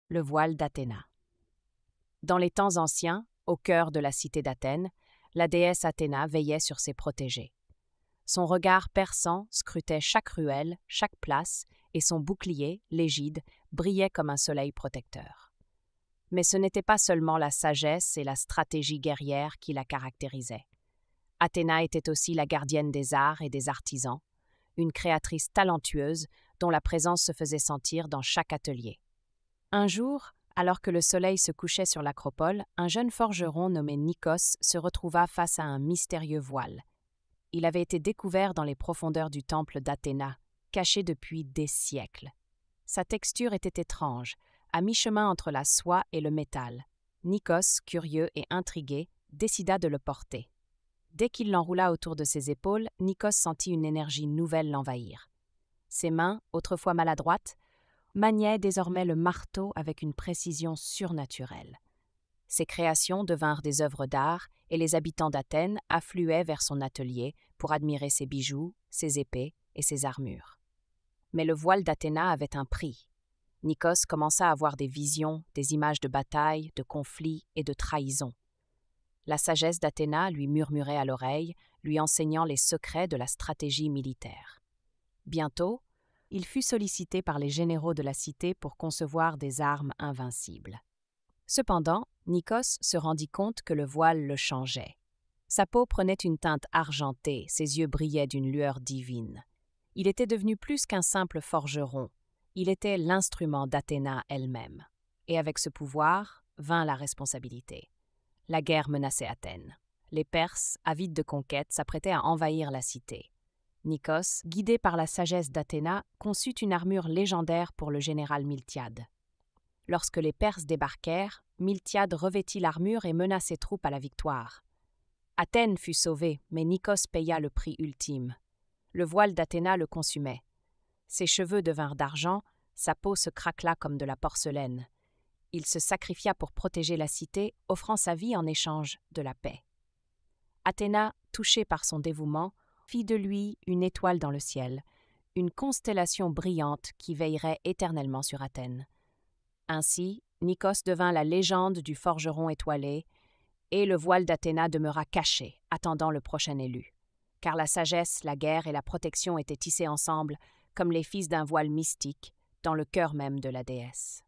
le voile d'Athéna. Dans les temps anciens, au cœur de la cité d'Athènes, la déesse Athéna veillait sur ses protégés. Son regard perçant scrutait chaque ruelle, chaque place, et son bouclier, l'égide, brillait comme un soleil protecteur. Mais ce n'était pas seulement la sagesse et la stratégie guerrière qui la caractérisaient. Athéna était aussi la gardienne des arts et des artisans, une créatrice talentueuse dont la présence se faisait sentir dans chaque atelier. Un jour, alors que le soleil se couchait sur l'acropole, un jeune forgeron nommé Nikos se retrouva face à un mystérieux voile. Il avait été découvert dans les profondeurs du temple d'Athéna, caché depuis des siècles. Sa texture était étrange, à mi-chemin entre la soie et le métal. Nikos, curieux et intrigué, décida de le porter. Dès qu'il l'enroula autour de ses épaules, Nikos sentit une énergie nouvelle l'envahir. Ses mains, autrefois maladroites, maniaient désormais le marteau avec une précision surnaturelle. Ses créations devinrent des œuvres d'art et les habitants d'Athènes affluaient vers son atelier pour admirer ses bijoux, ses épées et ses armures. Mais le voile d'Athéna avait un prix. Nikos commença à avoir des visions, des images de batailles, de conflits et de trahisons. La sagesse d'Athéna lui murmurait à l'oreille, lui enseignant les secrets de la stratégie militaire. Bientôt, il fut sollicité par les généraux de la cité pour concevoir des armes invincibles. Cependant, Nikos se rendit compte que le voile le changeait. Sa peau prenait une teinte argentée, ses yeux brillaient d'une lueur divine. Il était devenu plus qu'un simple forgeron, il était l'instrument d'Athéna elle-même. Et avec ce pouvoir vint la responsabilité. La guerre menaçait Athènes. Les Perses, avides de conquête, s'apprêtaient à envahir la cité. Nikos, guidé par la sagesse d'Athéna, conçut une armure légendaire pour le général Miltiade. Lorsque les Perses débarquèrent, Miltiade revêtit l'armure et mena ses troupes à la victoire. Athènes fut sauvée, mais Nikos paya le prix ultime. Le voile d'Athéna le consumait. Ses cheveux devinrent d'argent, sa peau se craquela comme de la porcelaine. Il se sacrifia pour protéger la cité, offrant sa vie en échange de la paix. Athéna, touchée par son dévouement, fit de lui une étoile dans le ciel, une constellation brillante qui veillerait éternellement sur Athènes. Ainsi, Nikos devint la légende du forgeron étoilé, et le voile d'Athéna demeura caché, attendant le prochain élu. Car la sagesse, la guerre et la protection étaient tissées ensemble, comme les fils d'un voile mystique, dans le cœur même de la déesse.